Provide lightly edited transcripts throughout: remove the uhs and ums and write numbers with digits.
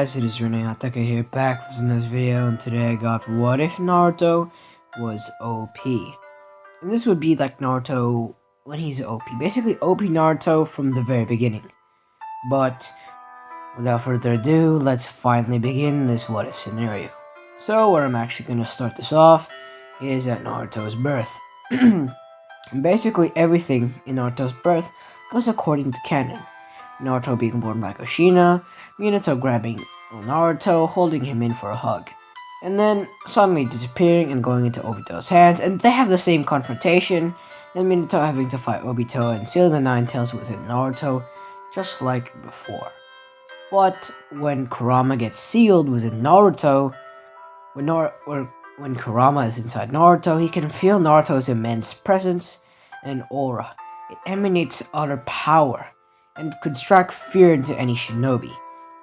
guys, it is Rinne-Hatake here, back with another video, and today I got what if Naruto was OP. And this would be like Naruto when he's OP. Basically OP Naruto from the very beginning. But without further ado, let's finally begin this what if scenario. So where I'm actually going to start this off is at Naruto's birth. Basically everything in Naruto's birth goes according to canon. Naruto being born by Kushina, Minato grabbing Naruto, holding him in for a hug, and then suddenly disappearing and going into Obito's hands, and they have the same confrontation, and Minato having to fight Obito and seal the Nine Tails within Naruto, just like before. But when Kurama gets sealed within Naruto, when Kurama is inside Naruto, he can feel Naruto's immense presence and aura. It emanates utter power and could strike fear into any shinobi.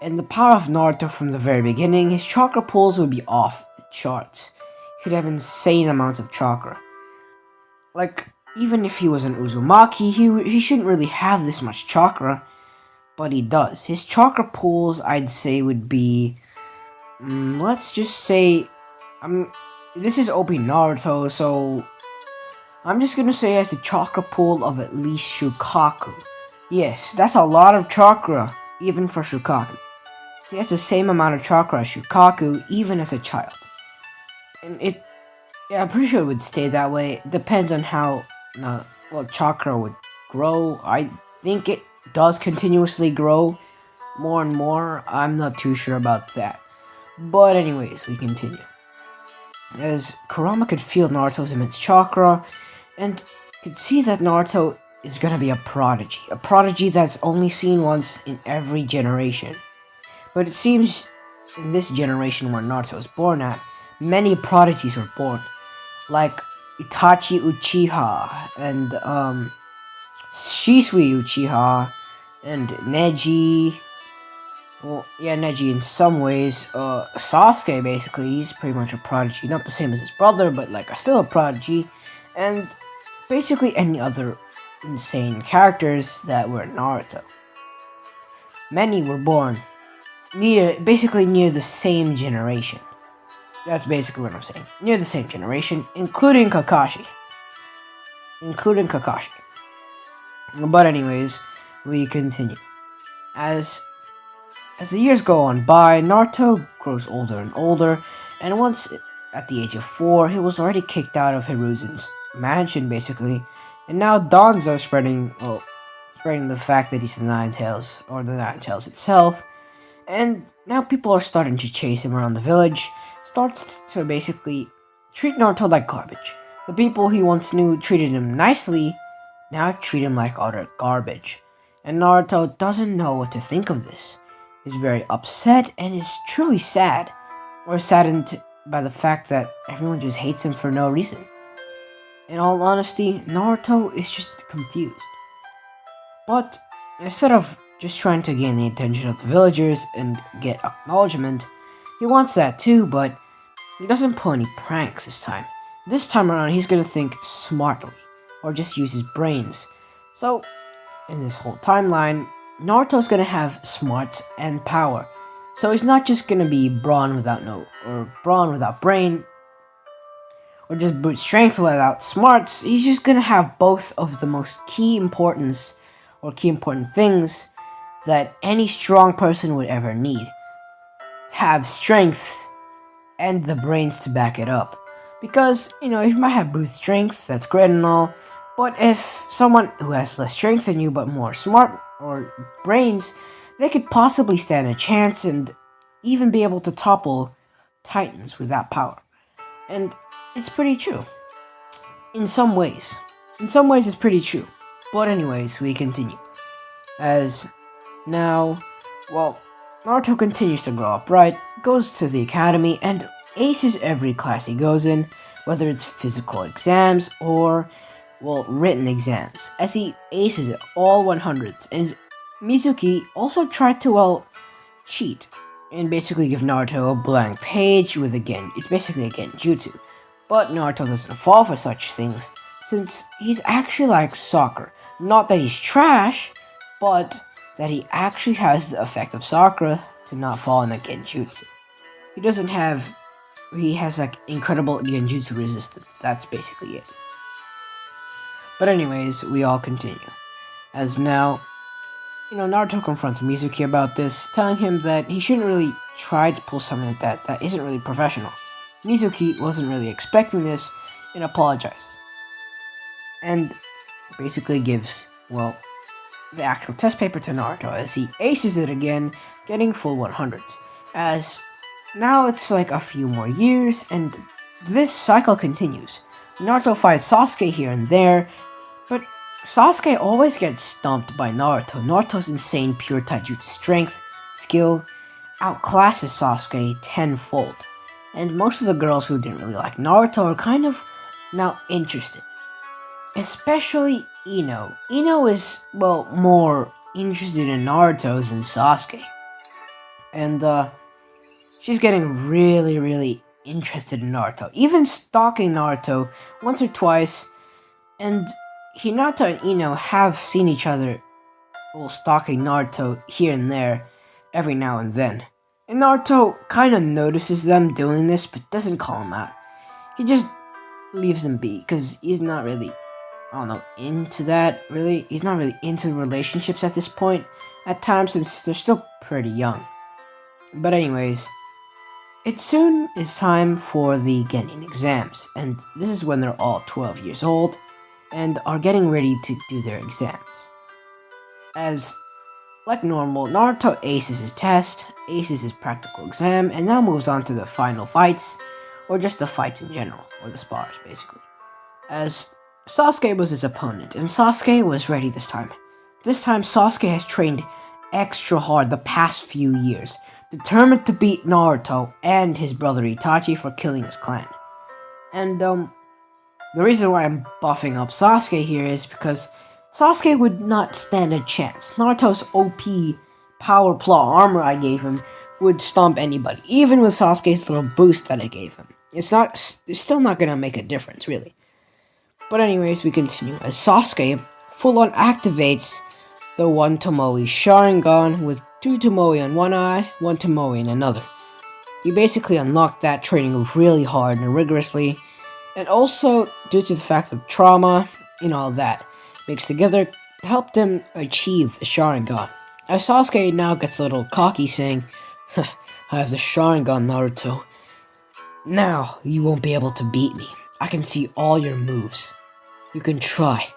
And the power of Naruto from the very beginning, his chakra pools would be off the charts. He'd have insane amounts of chakra. Like, even if he was an Uzumaki, he shouldn't really have this much chakra, but he does. His chakra pools, I'd say, would be, let's just say, this is OP Naruto, so I'm just gonna say he has the chakra pool of at least Shukaku. Yes, that's a lot of chakra, even for Shukaku. He has the same amount of chakra as Shukaku, even as a child. And I'm pretty sure it would stay that way. It depends on how, chakra would grow. I think it does continuously grow more and more. I'm not too sure about that. But anyways, we continue. As Kurama could feel Naruto's immense chakra, and could see that Naruto is gonna be a prodigy that's only seen once in every generation. But it seems in this generation where Naruto was born at, many prodigies were born, like Itachi Uchiha and Shisui Uchiha and Neji. Well, yeah, Neji in some ways. Sasuke, basically, he's pretty much a prodigy, not the same as his brother, but still a prodigy, and basically any other insane characters that were Naruto. Many were born basically near the same generation. That's basically what I'm saying. Near the same generation, including Kakashi. But anyways, we continue. As the years go on by, Naruto grows older and older, and once at the age of 4, he was already kicked out of Hiruzen's mansion, basically. And now Danzo spreading the fact that he's the Nine Tails, or the Nine Tails itself. And now people are starting to chase him around the village, starts to basically treat Naruto like garbage. The people he once knew treated him nicely, now treat him like utter garbage. And Naruto doesn't know what to think of this. He's very upset and is truly sad, or saddened by the fact that everyone just hates him for no reason. In all honesty, Naruto is just confused. But instead of just trying to gain the attention of the villagers and get acknowledgement, he wants that too, but he doesn't pull any pranks this time. This time around, he's gonna think smartly, or just use his brains. So, in this whole timeline, Naruto's gonna have smarts and power. So he's not just gonna be brawn without brain, or just brute strength without smarts. He's just gonna have both of the most key important things that any strong person would ever need. Have strength and the brains to back it up. Because, you might have brute strength, that's great and all, but if someone who has less strength than you but more smart or brains, they could possibly stand a chance and even be able to topple titans with that power. And it's pretty true. In some ways it's pretty true. But anyways, we continue. As now, Naruto continues to grow up, right? Goes to the academy and aces every class he goes in, whether it's physical exams or, written exams, as he aces it all 100s. And Mizuki also tried to, cheat and basically give Naruto a blank page with it's basically a genjutsu. But Naruto doesn't fall for such things, since he's actually like soccer. Not that he's trash, but that he actually has the effect of Sakura to not fall in the genjutsu. He has like incredible genjutsu resistance. That's basically it. But anyways, we all continue. As now, Naruto confronts Mizuki about this, telling him that he shouldn't really try to pull something like that isn't really professional. Mizuki wasn't really expecting this and apologizes. And basically gives, the actual test paper to Naruto as he aces it again, getting full 100s. As now it's like a few more years, and this cycle continues. Naruto fights Sasuke here and there, but Sasuke always gets stomped by Naruto. Naruto's insane pure taijutsu strength, skill, outclasses Sasuke tenfold. And most of the girls who didn't really like Naruto are kind of now interested. Especially Ino. Ino is, more interested in Naruto than Sasuke. And, she's getting really, really interested in Naruto. Even stalking Naruto once or twice. And Hinata and Ino have seen each other while stalking Naruto here and there every now and then. And Naruto kind of notices them doing this, but doesn't call him out. He just leaves them be, because he's not really, into that, really. He's not really into relationships at this point, at times, since they're still pretty young. But anyways, it soon is time for the Genin exams, and this is when they're all 12 years old, and are getting ready to do their exams. As, like normal, Naruto aces his test, aces his practical exam, and now moves on to the final fights, or just the fights in general, or the spars, basically. As Sasuke was his opponent, and Sasuke was ready this time. This time, Sasuke has trained extra hard the past few years, determined to beat Naruto and his brother Itachi for killing his clan. And, the reason why I'm buffing up Sasuke here is because Sasuke would not stand a chance. Naruto's OP power plot armor I gave him would stomp anybody, even with Sasuke's little boost that I gave him. It's still not gonna make a difference, really. But anyways, we continue, as Sasuke full-on activates the 1 Tomoe Sharingan with 2 Tomoe on one eye, 1 Tomoe in another. He basically unlocked that, training really hard and rigorously, and also, due to the fact of trauma and all that, mixed together, helped him achieve the Sharingan. As Sasuke now gets a little cocky, saying, I have the Sharingan, Naruto. Now, you won't be able to beat me. I can see all your moves. You can try,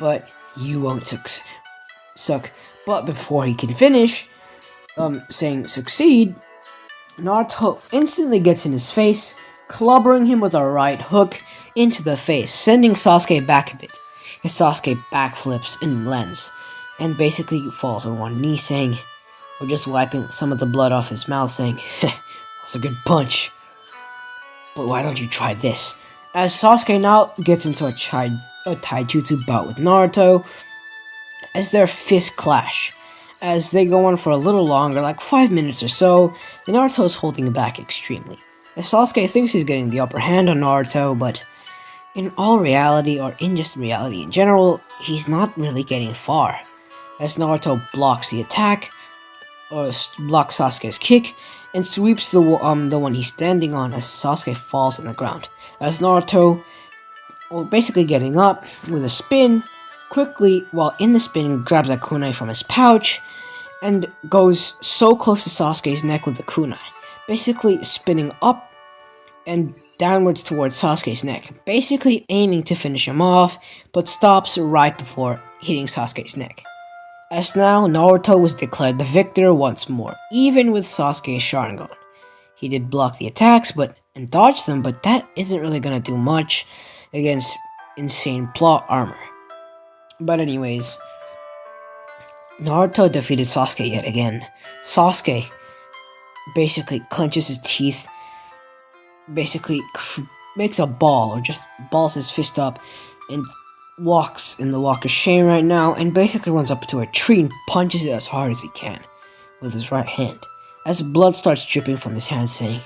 but you won't suck. But before he can finish, saying succeed, Naruto instantly gets in his face, clubbering him with a right hook into the face, sending Sasuke back a bit. As Sasuke backflips and lands, and basically falls on one knee, saying, or just wiping some of the blood off his mouth, saying, that's a good punch. But why don't you try this? As Sasuke now gets into a taijutsu bout with Naruto, as their fists clash, as they go on for a little longer, like 5 minutes or so, and Naruto is holding back extremely. As Sasuke thinks he's getting the upper hand on Naruto, but in all reality, or in just reality in general, he's not really getting far. As Naruto blocks the attack, or blocks Sasuke's kick, and sweeps the one he's standing on as Sasuke falls on the ground. As Naruto, basically getting up with a spin, quickly, while in the spin, grabs a kunai from his pouch, and goes so close to Sasuke's neck with the kunai, basically spinning up and downwards towards Sasuke's neck, basically aiming to finish him off, but stops right before hitting Sasuke's neck. As now, Naruto was declared the victor once more, even with Sasuke's Sharingan. He did block the attacks and dodge them, but that isn't really gonna do much against insane plot armor. But anyways, Naruto defeated Sasuke yet again. Sasuke basically clenches his teeth, basically makes a ball, or just balls his fist up, and walks in the walk of shame right now, and basically runs up to a tree and punches it as hard as he can with his right hand, as blood starts dripping from his hand, saying,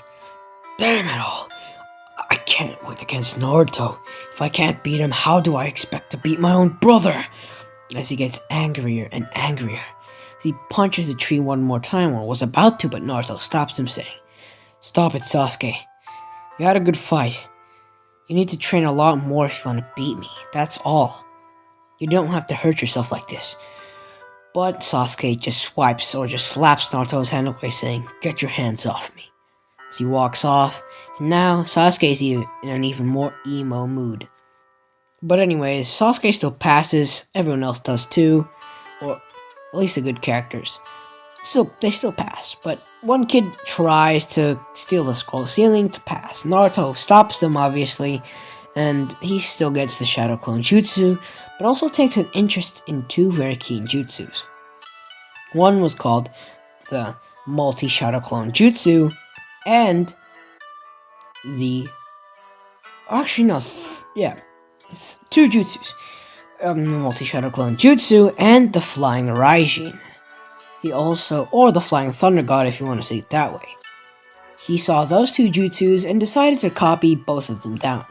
damn it all, I can't win against Naruto. If I can't beat him, how do I expect to beat my own brother? As he gets angrier and angrier, as basically punches the tree one more time or was about to, but Naruto stops him saying, "Stop it, Sasuke. You had a good fight. You need to train a lot more if you want to beat me. That's all. You don't have to hurt yourself like this." But Sasuke just swipes or just slaps Naruto's hand away, saying, "Get your hands off me." As he walks off, and now Sasuke is in an even more emo mood. But anyways, Sasuke still passes, everyone else does too, or at least the good characters. So they still pass, but one kid tries to steal the scroll ceiling to pass. Naruto stops them, obviously, and he still gets the Shadow Clone Jutsu, but also takes an interest in two very keen jutsus. One was called the Multi-Shadow Clone Jutsu, and the... Actually, no, it's two jutsus. The Multi-Shadow Clone Jutsu and the Flying Raijin. He also, or the Flying Thunder God if you want to say it that way. He saw those two jutsus and decided to copy both of them down.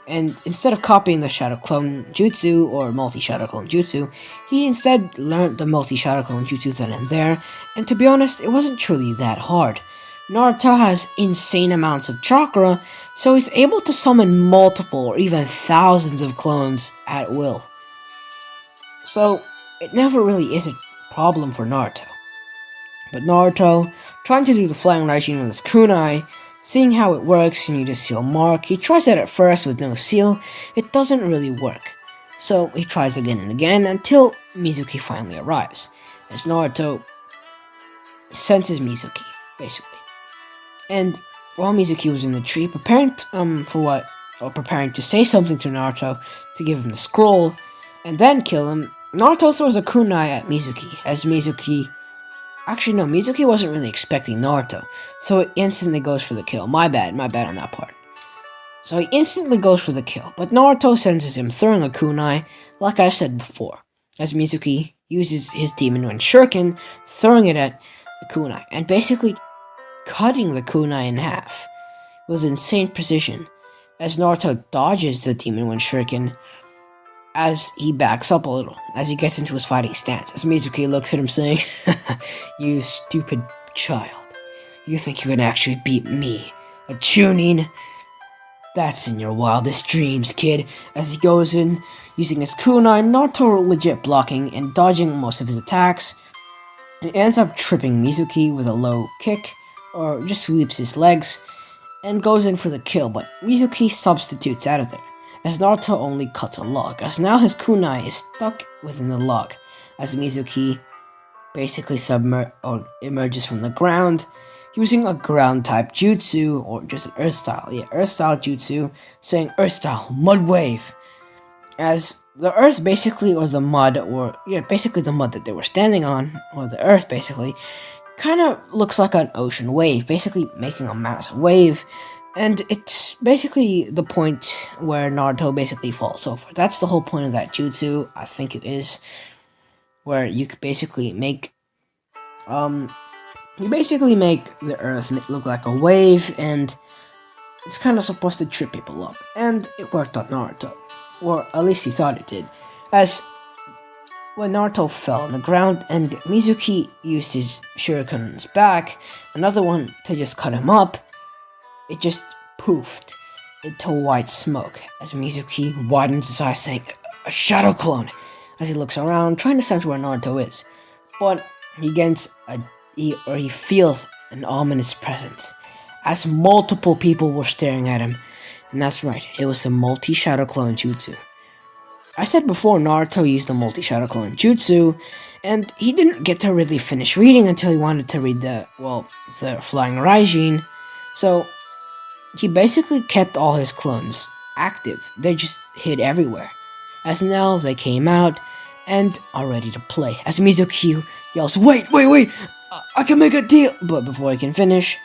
And instead of copying the Shadow Clone Jutsu or Multi-Shadow Clone Jutsu, he instead learned the Multi-Shadow Clone Jutsu then and there, and to be honest, it wasn't truly that hard. Naruto has insane amounts of chakra, so he's able to summon multiple or even thousands of clones at will. So, it never really is a problem for Naruto. But Naruto, trying to do the Flying Raijin with his kunai, seeing how it works, you need a seal mark, he tries it at first with no seal, it doesn't really work. So he tries again and again until Mizuki finally arrives, as Naruto senses Mizuki, basically. And while Mizuki was in the tree preparing to say something to Naruto to give him the scroll, and then kill him, Naruto throws a kunai at Mizuki, as Mizuki... Actually, no, Mizuki wasn't really expecting Naruto, so it instantly goes for the kill. My bad on that part. So he instantly goes for the kill, but Naruto senses him throwing a kunai, like I said before, as Mizuki uses his Demon Wind Shuriken, throwing it at the kunai, and basically cutting the kunai in half, with insane precision, as Naruto dodges the Demon Wind Shuriken, as he backs up a little, as he gets into his fighting stance, as Mizuki looks at him saying, "You stupid child. You think you can actually beat me? A Chunin? That's in your wildest dreams, kid." As he goes in, using his kunai, Naruto legit blocking and dodging most of his attacks, and ends up tripping Mizuki with a low kick, or just sweeps his legs, and goes in for the kill, but Mizuki substitutes out of there, as Naruto only cuts a log, as now his kunai is stuck within the log, as Mizuki basically emerges from the ground, using a ground-type jutsu, or just an earth-style jutsu, saying earth-style, mud wave, as the earth basically, or the mud, basically the mud that they were standing on, or the earth basically, kind of looks like an ocean wave, basically making a massive wave, and it's basically the point where Naruto basically falls over. That's the whole point of that jutsu, I think it is, where you could basically make, the earth look like a wave, and it's kind of supposed to trip people up, and it worked on Naruto, or at least he thought it did, as when Naruto fell on the ground and Mizuki used his shuriken on his back, another one to just cut him up, it just poofed into white smoke as Mizuki widens his eyes, saying, "A shadow clone," as he looks around, trying to sense where Naruto is. But he feels an ominous presence, as multiple people were staring at him. And that's right, it was the Multi-Shadow Clone Jutsu. I said before, Naruto used the Multi-Shadow Clone Jutsu, and he didn't get to really finish reading until he wanted to read the Flying Raijin, so he basically kept all his clones active. They just hid everywhere, as now they came out and are ready to play, as Mizuki yells, wait, I can make a deal!" But before he can finish,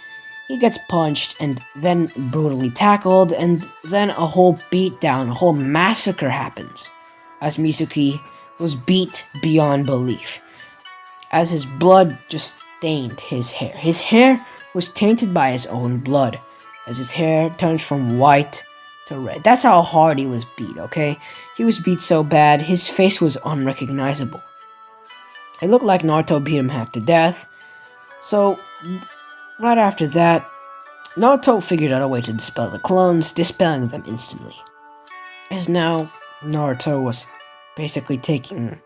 he gets punched and then brutally tackled, and then a whole beatdown, a whole massacre happens, as Mizuki was beat beyond belief, as his blood just stained his hair. His hair was tainted by his own blood, as his hair turns from white to red. That's how hard he was beat, okay? He was beat so bad, his face was unrecognizable. It looked like Naruto beat him half to death. So, right after that, Naruto figured out a way to dispel the clones, dispelling them instantly. As now, Naruto was basically taking,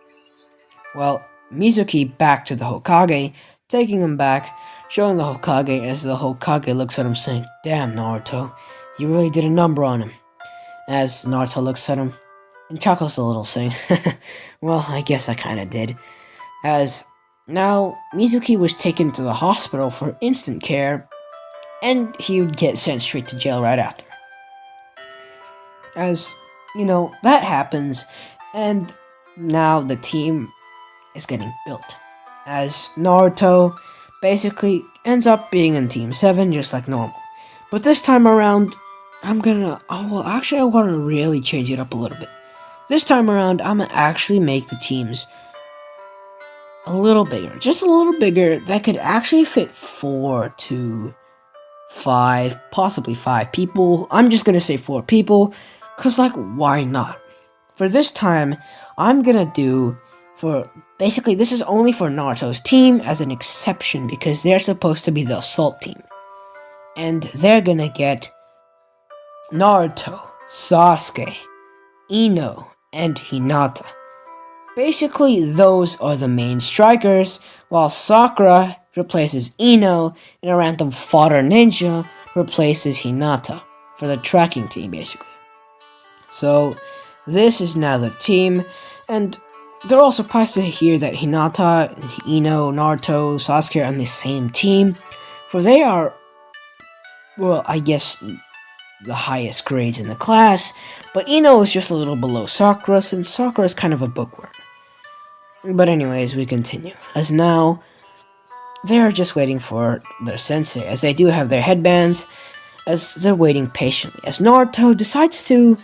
well, Mizuki back to the Hokage, taking him back, showing the Hokage as the Hokage looks at him saying, "Damn, Naruto, you really did a number on him." As Naruto looks at him and chuckles a little, saying, "Well, I guess I kinda did." As now, Mizuki was taken to the hospital for instant care, and he would get sent straight to jail right after. As, that happens, and now the team is getting built. As Naruto basically ends up being in Team 7 just like normal. But this time around, I want to really change it up a little bit. This time around, I'm gonna actually make the teams a little bigger. Just a little bigger that could actually fit 4 to 5, possibly 5 people. I'm just gonna say 4 people, cause why not? For this time, I'm gonna do basically this is only for Naruto's team as an exception because they're supposed to be the assault team. And they're gonna get Naruto, Sasuke, Ino, and Hinata. Basically, those are the main strikers, while Sakura replaces Ino, and a random fodder ninja replaces Hinata for the tracking team, basically. So, this is now the team, and they're all surprised to hear that Hinata, Ino, Naruto, Sasuke are on the same team, for they are, well, I guess, the highest grades in the class, but Ino is just a little below Sakura, since Sakura is kind of a bookworm. But anyways, we continue. As now, they are just waiting for their sensei, as they do have their headbands, as they're waiting patiently, as Naruto decides to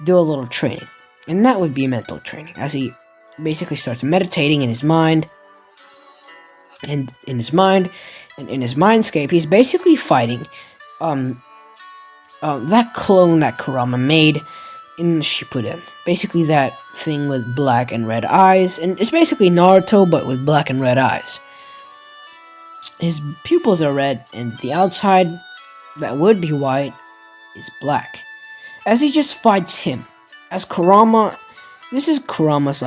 do a little training. And that would be mental training, as he basically starts meditating in his mind, and in his mindscape, he's basically fighting, that clone that Kurama made in Shippuden. Basically that thing with black and red eyes, and it's basically Naruto but with black and red eyes. His pupils are red, and the outside that would be white is black. As he just fights him, as Kurama, this is Kurama's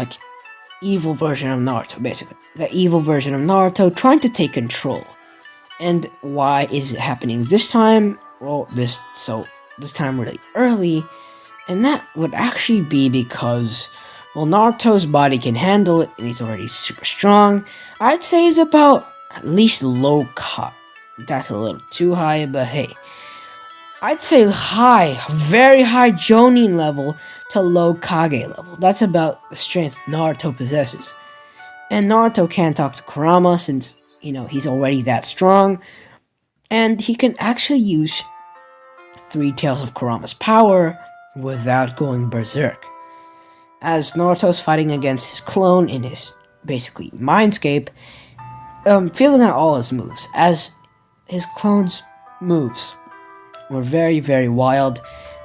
evil version of Naruto, basically. The evil version of Naruto trying to take control. And why is it happening this time? Well, this time really early, and that would actually be because, well, Naruto's body can handle it, and he's already super strong. I'd say he's about at least low Kage. That's a little too high, but hey. I'd say high, very high Jonin level to low Kage level. That's about the strength Naruto possesses. And Naruto can't talk to Kurama since, he's already that strong. And he can actually use 3 Tails of Kurama's power without going berserk. As Naruto's fighting against his clone in his, basically, mindscape, feeling out all his moves, as his clone's moves were very, very wild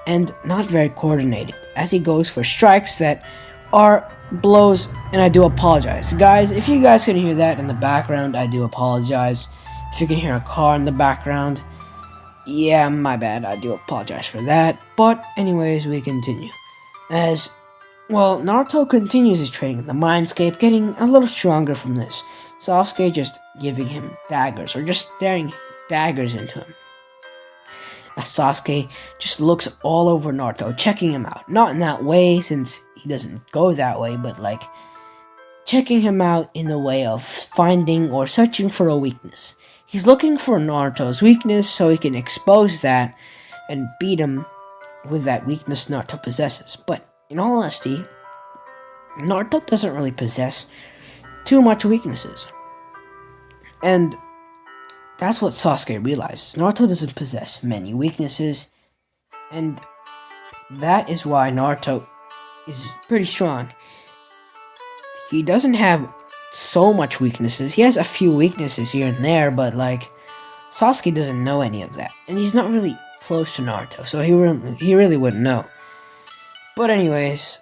and not very coordinated, as he goes for strikes that are blows, and I do apologize. Guys, if you guys can hear that in the background, I do apologize. If you can hear a car in the background, yeah, my bad, I do apologize for that. But anyways, we continue. As, well, Naruto continues his training in the mindscape, getting a little stronger from this. Sasuke just giving him daggers, or just staring daggers into him. As Sasuke just looks all over Naruto, checking him out. Not in that way, since he doesn't go that way, but checking him out in the way of finding or searching for a weakness. He's looking for Naruto's weakness so he can expose that and beat him with that weakness Naruto possesses. But in all honesty, Naruto doesn't really possess too much weaknesses. And that's what Sasuke realizes. Naruto doesn't possess many weaknesses, and that is why Naruto is pretty strong. He doesn't have so much weaknesses. He has a few weaknesses here and there, but Sasuke doesn't know any of that, and he's not really close to Naruto, so he really wouldn't know. But anyways,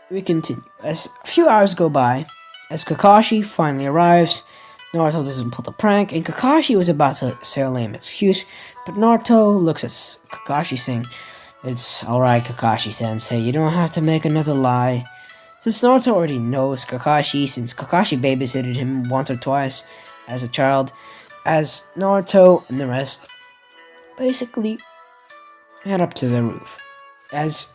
we continue. As a few hours go by, As Kakashi finally arrives, Naruto doesn't pull the prank, and Kakashi was about to say a lame excuse, but Naruto looks at Kakashi saying, "It's alright, Kakashi-sensei, you don't have to make another lie." Since Naruto already knows Kakashi, since Kakashi babysitted him once or twice as a child, as Naruto and the rest basically head up to the roof. As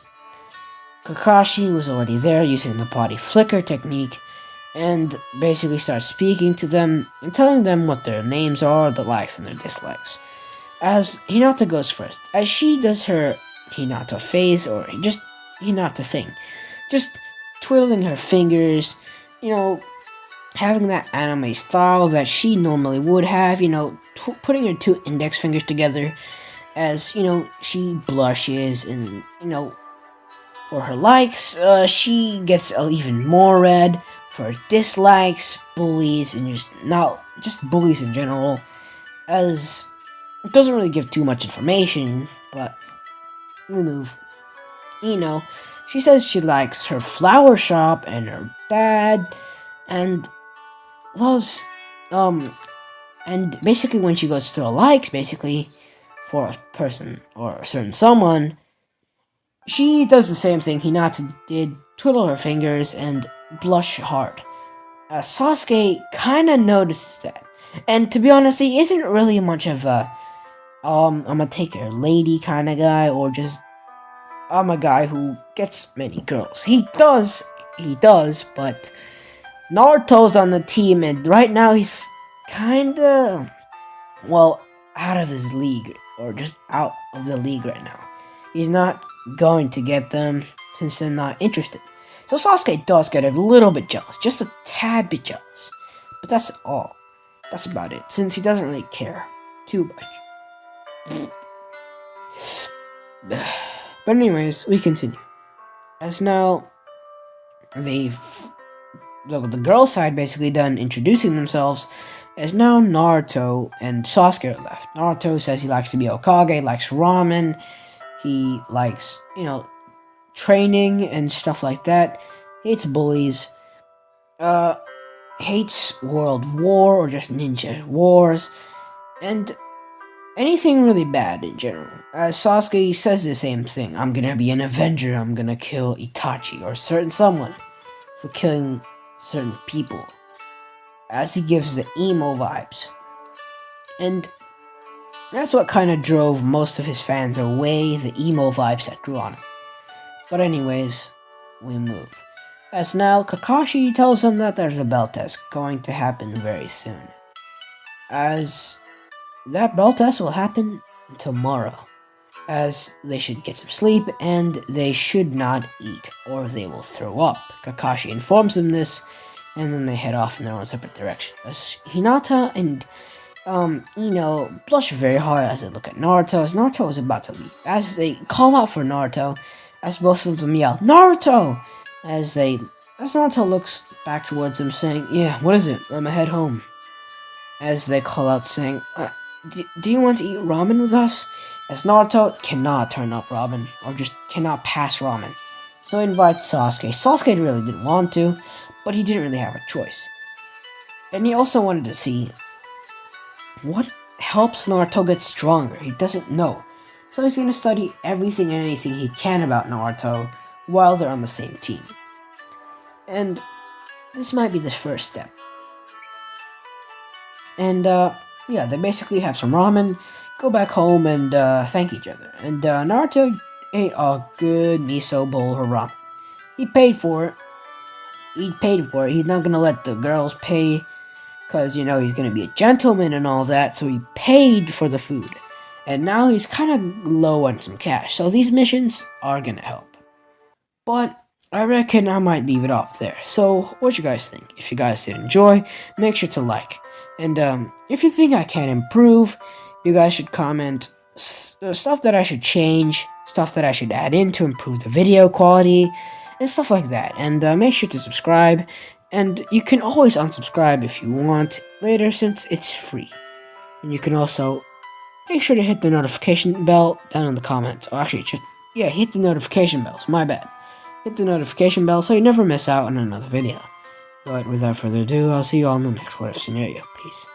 Kakashi was already there using the body flicker technique, and basically starts speaking to them and telling them what their names are, the likes and their dislikes. As Hinata goes first, as she does her Hinata phase, or just Hinata thing, just twiddling her fingers, you know, having that anime style that she normally would have, putting her two index fingers together as, she blushes and, for her likes, she gets even more red. For her dislikes, bullies, and just bullies in general, as it doesn't really give too much information, but we move. She says she likes her flower shop and her dad, and loves, and basically when she goes to the likes, basically, for a person or a certain someone, she does the same thing Hinata did, twiddle her fingers and blush hard. Sasuke kinda notices that. And to be honest, he isn't really much of a, I'm gonna take a lady kinda guy, or just, I'm a guy who gets many girls. He does, but Naruto's on the team, and right now he's kinda, well, out of his league, or just out of the league right now. He's not going to get them since they're not interested. So Sasuke does get a little bit jealous, just a tad bit jealous. But that's all. That's about it, since he doesn't really care too much. But anyways, we continue. As now, the girl side basically done introducing themselves, as now Naruto and Sasuke are left. Naruto says he likes to be Hokage, likes ramen, he likes, training and stuff like that, hates bullies, hates World War or just ninja wars, and anything really bad in general. Sasuke says the same thing. I'm gonna be an Avenger, I'm gonna kill Itachi or certain someone for killing certain people, as he gives the emo vibes. And that's what kind of drove most of his fans away, the emo vibes that drew on him. But anyways, we move. As now, Kakashi tells him that there's a belt test going to happen very soon. As that belt test will happen tomorrow. As they should get some sleep and they should not eat or they will throw up. Kakashi informs them this, and then they head off in their own separate direction. As Hinata and blush very hard as they look at Naruto, as Naruto is about to leave. As they call out for Naruto, as both of them yell, "Naruto!" As Naruto looks back towards them, saying, "Yeah, what is it? I'm gonna head home." As they call out, saying, do you want to eat ramen with us?" As Naruto cannot turn up ramen, or just cannot pass ramen. So he invites Sasuke. Sasuke really didn't want to, but he didn't really have a choice. And he also wanted to see what helps Naruto get stronger. He doesn't know. So he's going to study everything and anything he can about Naruto while they're on the same team. And this might be the first step. And yeah, they basically have some ramen, go back home, and thank each other. And Naruto ate a good miso bowl of ramen. He paid for it. He's not gonna let the girls pay, because, he's gonna be a gentleman and all that, so he paid for the food. And now he's kind of low on some cash, so these missions are gonna help. But I reckon I might leave it off there. So, what you guys think? If you guys did enjoy, make sure to like. And if you think I can improve, you guys should comment stuff that I should change, stuff that I should add in to improve the video quality, and stuff like that. And make sure to subscribe. And you can always unsubscribe if you want later, since it's free. And you can also make sure to hit the notification bell down in the comments. Or actually, hit the notification bells. My bad. Hit the notification bell so you never miss out on another video. But without further ado, I'll see you all in the next what if scenario. Peace.